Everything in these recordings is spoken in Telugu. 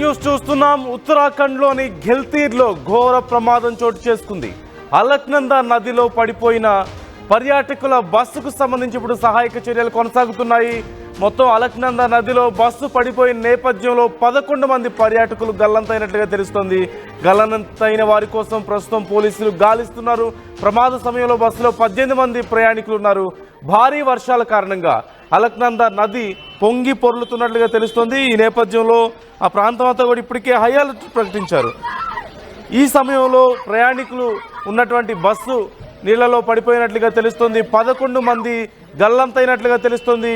న్యూస్ చూస్తున్నాం. ఉత్తరాఖండ్లోని ఘెల్తీర్లో ఘోర ప్రమాదం చోటు చేసుకుంది. అలక్నందా నదిలో పడిపోయిన పర్యాటకుల బస్సుకు సంబంధించి ఇప్పుడు సహాయక చర్యలు కొనసాగుతున్నాయి. మొత్తం అలక్నందా నదిలో బస్సు పడిపోయిన నేపథ్యంలో 11 మంది పర్యాటకులు గల్లంతైనట్లుగా తెలుస్తోంది. గల్లంతైన వారి కోసం ప్రస్తుతం పోలీసులు గాలిస్తున్నారు. ప్రమాద సమయంలో బస్సులో 18 మంది ప్రయాణికులు ఉన్నారు. భారీ వర్షాల కారణంగా అలక్నందా నది పొంగి పొర్లుతున్నట్లుగా తెలుస్తోంది. ఈ నేపథ్యంలో ఆ ప్రాంతం అంతా కూడా ఇప్పటికే హై అలర్ట్ ప్రకటించారు. ఈ సమయంలో ప్రయాణికులు ఉన్నటువంటి బస్సు నీళ్లలో పడిపోయినట్లుగా తెలుస్తుంది. 11 మంది గల్లంతైనట్లుగా తెలుస్తుంది.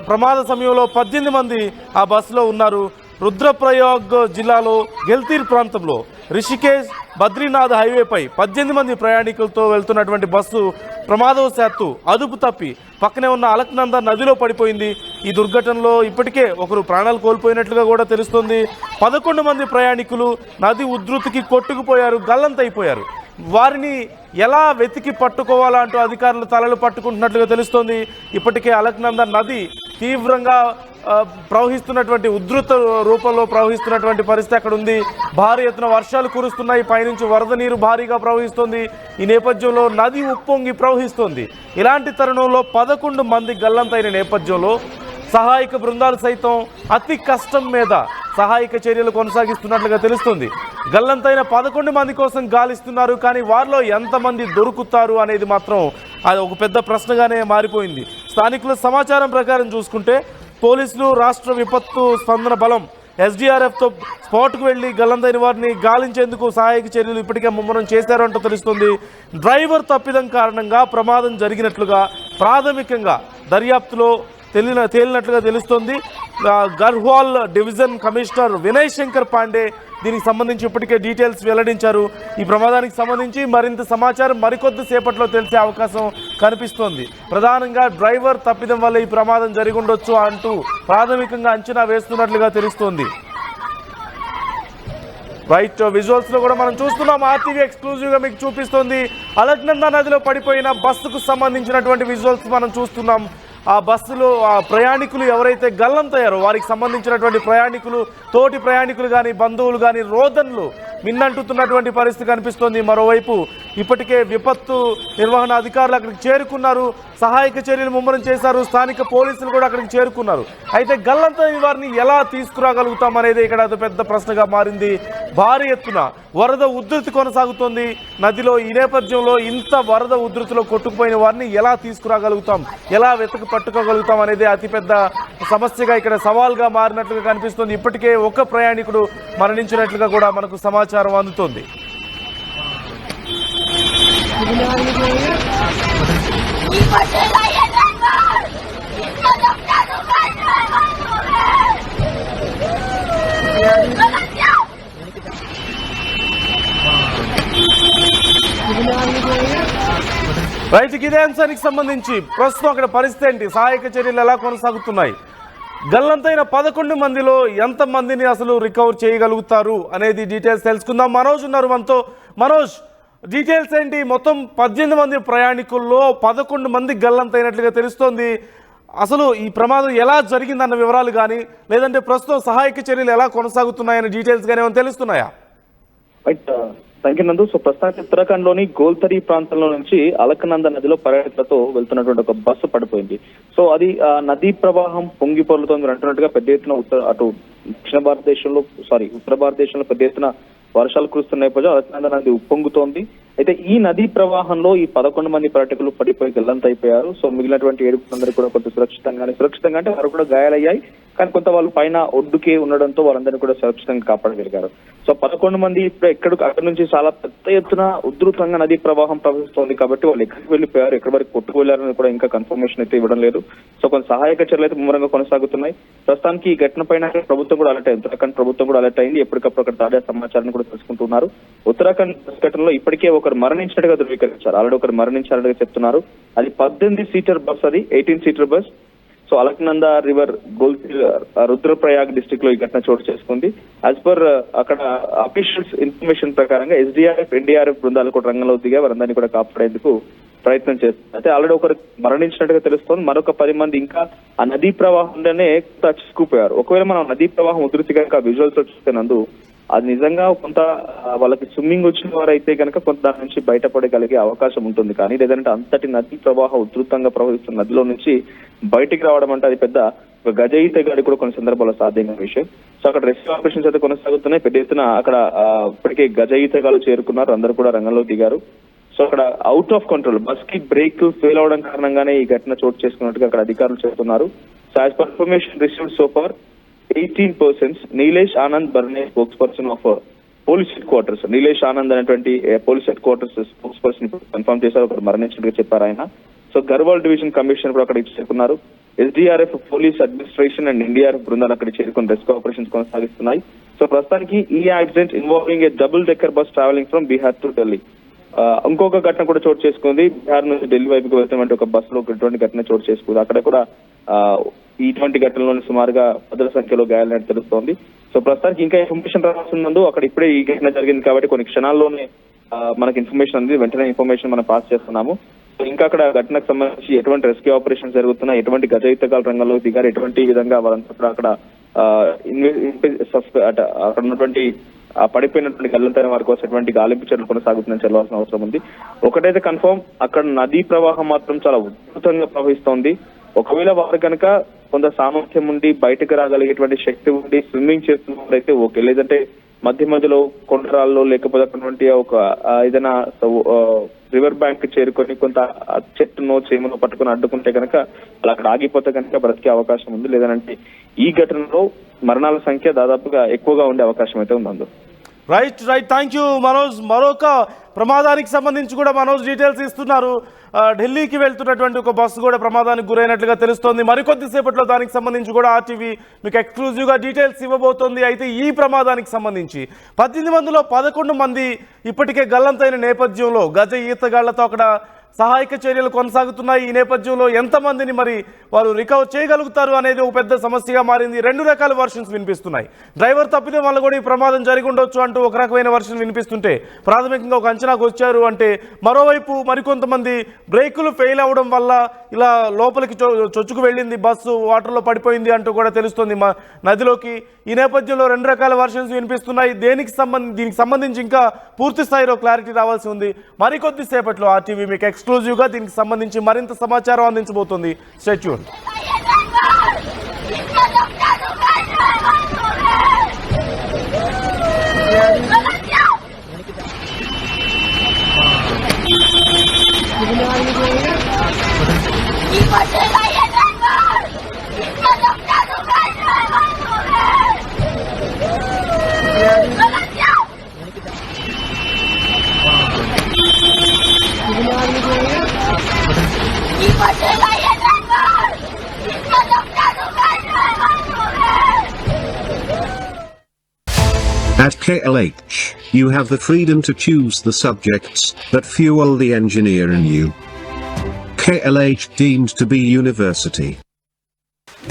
ప్రమాద సమయంలో 18 మంది ఆ బస్సులో ఉన్నారు. రుద్రప్రయాగ్ జిల్లాలో ఘెల్తీర్ ప్రాంతంలో రిషికేశ్ బద్రీనాథ్ హైవేపై 18 మంది ప్రయాణికులతో వెళ్తున్నటువంటి బస్సు ప్రమాదవశాత్తు అదుపు తప్పి పక్కనే ఉన్న అలక్నందా నదిలో పడిపోయింది. ఈ దుర్ఘటనలో ఇప్పటికే ఒకరు ప్రాణాలు కోల్పోయినట్లుగా కూడా తెలుస్తుంది. 11 మంది ప్రయాణికులు నది ఉధృతికి కొట్టుకుపోయారు, గల్లంతైపోయారు. వారిని ఎలా వెతికి పట్టుకోవాలా అంటూ అధికారులు తలలు పట్టుకుంటున్నట్లుగా తెలుస్తోంది. ఇప్పటికే అలక్నందా నది తీవ్రంగా ప్రవహిస్తున్నటువంటి ఉధృత రూపంలో ప్రవహిస్తున్నటువంటి పరిస్థితి అక్కడ ఉంది. భారీ ఎత్తున వర్షాలు కురుస్తున్నాయి. పైనుంచి వరద నీరు భారీగా ప్రవహిస్తోంది. ఈ నేపథ్యంలో నది ఉప్పొంగి ప్రవహిస్తోంది. ఇలాంటి తరుణంలో 11 మంది గల్లంతైన నేపథ్యంలో సహాయక బృందాలు సైతం అతి కష్టం మీద సహాయక చర్యలు కొనసాగిస్తున్నట్లుగా తెలుస్తుంది. గల్లంతైన 11 మంది కోసం గాలిస్తున్నారు. కానీ వారిలో ఎంతమంది దొరుకుతారు అనేది మాత్రం అది ఒక పెద్ద ప్రశ్నగానే మారిపోయింది. స్థానికుల సమాచారం ప్రకారం చూసుకుంటే పోలీసులు, రాష్ట్ర విపత్తు స్పందన బలం ఎస్డీఆర్ఎఫ్తో స్పాట్కు వెళ్లి గల్లంతైన వారిని గాలించేందుకు సహాయక చర్యలు ఇప్పటికే ముమ్మరం చేశారంటూ తెలుస్తుంది. డ్రైవర్ తప్పిదం కారణంగా ప్రమాదం జరిగినట్లుగా ప్రాథమికంగా దర్యాప్తులో తేలినట్లుగా తెలుస్తోంది. గర్హ్వాల్ డివిజన్ కమిషనర్ వినయ్ శంకర్ పాండే దీనికి సంబంధించి ఇప్పటికే డీటెయిల్స్ వెల్లడించారు. ఈ ప్రమాదానికి సంబంధించి మరింత సమాచారం మరికొద్ది సేపట్లో తెలిసే అవకాశం కనిపిస్తోంది. ప్రధానంగా డ్రైవర్ తప్పిదం వల్ల ఈ ప్రమాదం జరిగి ఉండొచ్చు అంటూ ప్రాథమికంగా అంచనా వేస్తున్నట్లుగా తెలుస్తోంది. రైట్, విజువల్స్ లో కూడా మనం చూస్తున్నాం. ఆర్టీవీ ఎక్స్క్లూజివ్ గా మీకు చూపిస్తోంది. అలక్నందా నదిలో పడిపోయిన బస్సుకు సంబంధించినటువంటి విజువల్స్ మనం చూస్తున్నాం. ఆ బస్సులో ఆ ప్రయాణికులు ఎవరైతే గల్లంతయ్యారో వారికి సంబంధించినటువంటి ప్రయాణికులు, తోటి ప్రయాణికులు కానీ, బంధువులు కానీ రోదన్లు మిన్నంటుతున్నటువంటి పరిస్థితి కనిపిస్తోంది. మరోవైపు ఇప్పటికే విపత్తు నిర్వహణ అధికారులు అక్కడికి చేరుకున్నారు. సహాయక చర్యలు ముమ్మరం చేశారు. స్థానిక పోలీసులు కూడా అక్కడికి చేరుకున్నారు. అయితే గల్లంతైన వారిని ఎలా తీసుకురాగలుగుతాం అనేది ఇక్కడ అది పెద్ద ప్రశ్నగా మారింది. భారీ ఎత్తున వరద ఉధృతి కొనసాగుతోంది నదిలో. ఈ నేపథ్యంలో ఇంత వరద ఉధృతిలో కొట్టుకుపోయిన వారిని ఎలా తీసుకురాగలుగుతాం, ఎలా వెతక పట్టుకోగలుగుతాం అనేది అతిపెద్ద సమస్యగా ఇక్కడ సవాల్గా మారినట్లుగా కనిపిస్తుంది. ఇప్పటికే ఒక ప్రయాణికుడు మరణించినట్లుగా కూడా మనకు సమాచారం అందుతోంది. రైట్, ఇదే అంశానికి సంబంధించి ప్రస్తుతం అక్కడ పరిస్థితి ఏంటి, సహాయక చర్యలు ఎలా కొనసాగుతున్నాయి, గల్లంతైన 11 మందిలో ఎంతమందిని అసలు రికవర్ చేయగలుగుతారు అనేది డీటెయిల్స్ తెలుసుకుందాం. మనోజ్ ఉన్నారు మనతో. మనోజ్, డీటెయిల్స్ ఏంటి? మొత్తం 18 మంది ప్రయాణికుల్లో 11 మంది గల్లంతైనట్లుగా తెలుస్తోంది. అసలు ఈ ప్రమాదం ఎలా జరిగిందన్న వివరాలు కానీ, లేదంటే ప్రస్తుతం సహాయక చర్యలు ఎలా కొనసాగుతున్నాయన్న డీటెయిల్స్ కానీ ఏమైనా తెలుస్తున్నాయా? సంఖ్యనందు ప్రస్తుతానికి ఉత్తరాఖండ్ లోని గోల్తరి ప్రాంతంలో నుంచి అలక్నందా నదిలో పర్యాటకులతో వెళ్తున్నటువంటి ఒక బస్సు పడిపోయింది. అది నదీ ప్రవాహం పొంగి పొర్లుతోంది అంటున్నట్టుగా పెద్ద ఎత్తున ఉత్తర భారతదేశంలో పెద్ద ఎత్తున వర్షాలు కురుస్తున్న నేపథ్యంలో అలక్నందా నది ఉప్పొంగుతోంది. అయితే ఈ నదీ ప్రవాహంలో ఈ 11 మంది పర్యాటకులు పడిపోయి గల్లంతైపోయారు. మిగిలినటువంటి 7 మంది కూడా కొంత సురక్షితంగా అంటే వారు కూడా గాయాలయ్యాయి. కానీ కొంత వాళ్ళు పైన ఒడ్డుకే ఉండడంతో వాళ్ళందరినీ కూడా సురక్షితంగా కాపాడగలిగారు. 11 మంది ఇప్పుడు అక్కడి నుంచి చాలా పెద్ద ఎత్తున ఉధృతంగా నదీ ప్రవాహం ప్రవహిస్తోంది కాబట్టి వాళ్ళు ఎక్కడికి వెళ్ళిపోయారు, ఎక్కడి వరకు కొట్టుకు వెళ్ళారని కూడా ఇంకా కన్ఫర్మేషన్ అయితే ఇవ్వడం లేదు. కొంత సహాయక చర్యలు అయితే ముమ్మరంగా కొనసాగుతున్నాయి. ప్రస్తుతానికి ఈ ఘటన పైన ప్రభుత్వం కూడా అలర్ట్ అయింది. ఉత్తరాఖండ్ ప్రభుత్వం కూడా అలర్ట్ అయింది. ఎప్పటికప్పుడు అక్కడ తాజా సమాచారాన్ని కూడా తెలుసుకుంటున్నారు. ఉత్తరాఖండ్ ఘటనలో ఇప్పటికే ఒకరు మరణించినట్టుగా ధృవీకరించారు. ఆల్రెడీ ఒకరు మరణించారని చెప్తున్నారు. అది 18 సీటర్ బస్, అది 18 seater bus. Alaknanda river Rudraprayag district లో ఈ ఘటన చోటు చేసుకుంది. యాజ్ పర్ అక్కడ అఫీషియల్స్ ఇన్ఫర్మేషన్ ప్రకారంగా ఎస్డీఆర్ఎఫ్, ఎన్డీఆర్ఎఫ్ బృందాలు కూడా రంగంలో దిగా వారందరినీ కూడా కాపాడేందుకు ప్రయత్నం చేస్తుంది. అయితే ఆల్రెడీ ఒకరు మరణించినట్టుగా తెలుస్తోంది. మరొక 10 మంది ఇంకా ఆ నదీ ప్రవాహంలోనే చిక్కుపోయారు. ఒకవేళ మనం నదీ ప్రవాహం ఉధృతి కనుక విజువల్స్ చూస్తున్నందు అది నిజంగా కొంత వాళ్ళకి స్విమ్మింగ్ వచ్చిన వారు అయితే కనుక కొంత దాని నుంచి బయటపడగలిగే అవకాశం ఉంటుంది. కానీ లేదంటే అంతటి నదీ ప్రవాహం ఉధృతంగా ప్రవహిస్తున్న నదిలో నుంచి బయటికి రావడం అంటే అది పెద్ద గజ ఈతగాడి కూడా కొన్ని సందర్భాల్లో సాధ్యమైన విషయం. సో అక్కడ రెస్క్యూ ఆపరేషన్స్ అయితే కొనసాగుతున్నాయి. పెద్ద ఎత్తున అక్కడ ఇప్పటికే గజ ఈతగాళ్ళు చేరుకున్నారు, అందరూ కూడా రంగంలో దిగారు. సో అక్కడ అవుట్ ఆఫ్ కంట్రోల్ బస్ కి బ్రేక్ ఫెయిల్ అవడం కారణంగానే ఈ ఘటన చోటు చేసుకున్నట్టుగా అక్కడ అధికారులు చెబుతున్నారు. So as per information received so far 18 persons. Nilesh Anand Barne spokesperson of police headquarters, Nilesh Anand అనేటువంటి police headquarters spokesperson confirm చేశారు. ఒకరు మరణించినట్టుగా చెప్పారు ఆయన. సో గర్వాల్ డివిజన్ కమిషనర్ కూడా అక్కడికి చేరుకున్నారు. SDRF police administration and NDRF బృందాలు అక్కడికి చేరుకుని రెస్క్యూ ఆపరేషన్స్ కొనసాగిస్తున్నాయి. సో ప్రస్తుతానికి ఈ accident involving A double decker bus travelling from Bihar to Delhi. ఇంకొక ఘటన కూడా చోటు చేసుకుంది. బీహార్ నుంచి ఢిల్లీ వైపుకి వెళ్తున్నటువంటి ఒక బస్సులో ఇటువంటి ఘటన చోటు చేసుకుంది. అక్కడ కూడా ఇటువంటి ఘటనలోని సుమారుగా 10 సంఖ్యలో గాయాలన్నట్టు తెలుస్తోంది. సో ప్రస్తుతానికి ఇంకా ఇన్ఫర్మేషన్ రావాల్సిందందు అక్కడ ఇప్పుడే ఈ ఘటన జరిగింది కాబట్టి కొన్ని క్షణాల్లోనే మనకి ఇన్ఫర్మేషన్ ఉంది. వెంటనే ఇన్ఫర్మేషన్ మనం పాస్ చేస్తున్నాము. సో ఇంకా అక్కడ ఘటనకు సంబంధించి ఎటువంటి రెస్క్యూ ఆపరేషన్ జరుగుతున్నాయి, ఎటువంటి గజ ఈతగాళ్ళ రంగంలో దిగారు, ఎటువంటి విధంగా వాళ్ళంతా అక్కడ అక్కడ ఉన్నటువంటి పడిపోయినటువంటి గల్లంతైన వారి కోసం ఎటువంటి గాలింపు చర్యలు కొనసాగుతుందని చెప్పాల్సిన అవసరం ఉంది. ఒకటైతే కన్ఫర్మ్, అక్కడ నదీ ప్రవాహం మాత్రం చాలా ఉధృతంగా ప్రవహిస్తోంది. ఒకవేళ వారు కనుక కొంత సామర్థ్యం ఉండి బయటకు రాగలిగేటువంటి శక్తి ఉండి స్విమ్మింగ్ చేస్తున్నట్లయితే ఓకే, లేదంటే మధ్యలో కొండరాల్లో లేకపోతే అటువంటి ఒక ఏదైనా రివర్ బ్యాంక్ చేరుకొని కొంత చెట్టునో చేమనో పట్టుకుని అడ్డుకుంటే కనుక అలా అక్కడ ఆగిపోతే కనుక బ్రతికే అవకాశం ఉంది. లేదంటే ఈ ఘటనలో మరణాల సంఖ్య దాదాపుగా ఎక్కువగా ఉండే అవకాశం అయితే ఉంది. Right thank you Manoj. మరొక ప్రమాదానికి సంబంధించి కూడా మనోజ్ డీటెయిల్స్ ఇస్తున్నారు. ఢిల్లీకి వెళ్తున్నటువంటి ఒక బస్సు కూడా ప్రమాదానికి గురైనట్లుగా తెలుస్తోంది. మరికొద్దిసేపట్లో దానికి సంబంధించి కూడా RTV మీకు ఎక్స్క్లూజివ్గా డీటెయిల్స్ ఇవ్వబోతోంది. అయితే ఈ ప్రమాదానికి సంబంధించి 18 మందిలో 11 మంది ఇప్పటికే గల్లంతైన నేపథ్యంలో గజ ఈతగాళ్లతో అక్కడ సహాయక చర్యలు కొనసాగుతున్నాయి. ఈ నేపథ్యంలో ఎంతమందిని మరి వారు రికవర్ చేయగలుగుతారు అనేది ఒక పెద్ద సమస్యగా మారింది. 2 రకాల వర్షన్స్ వినిపిస్తున్నాయి. డ్రైవర్ తప్పితే వల్ల కూడా ఈ ప్రమాదం జరిగి ఉండొచ్చు అంటూ ఒక రకమైన వర్షన్ వినిపిస్తుంటే ప్రాథమికంగా ఒక అంచనాకు వచ్చారు. అంటే మరోవైపు మరికొంతమంది బ్రేకులు ఫెయిల్ అవ్వడం వల్ల ఇలా లోపలికి చొచ్చుకు వెళ్ళింది, బస్సు వాటర్లో పడిపోయింది అంటూ కూడా తెలుస్తుంది నదిలోకి. ఈ నేపథ్యంలో 2 రకాల వర్షన్స్ వినిపిస్తున్నాయి. దీనికి సంబంధించి ఇంకా పూర్తి స్థాయిలో క్లారిటీ రావాల్సి ఉంది. మరికొద్ది సేపట్లో RTV మీకు ఎక్స్క్లూజివ్గా దీనికి సంబంధించి మరింత సమాచారం అందించబోతుంది. Stay tune. At KLH, you have the freedom to choose the subjects that fuel the engineer in you. KLH deemed to be university.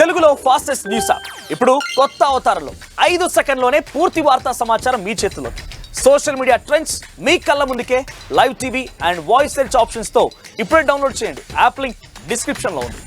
తెలుగులో ఫాస్టెస్ట్ న్యూస్ యాప్ ఇప్పుడు కొత్త అవతారంలో 5 సెకండ్లోనే పూర్తి వార్తా సమాచారం మీ చేతిలో. సోషల్ మీడియా ట్రెండ్స్ మీ కళ్ళ ముందుకే live TV and voice search options తో ఇప్పుడే డౌన్లోడ్ చేయండి. యాప్ లింక్ డిస్క్రిప్షన్ లో ఉంది.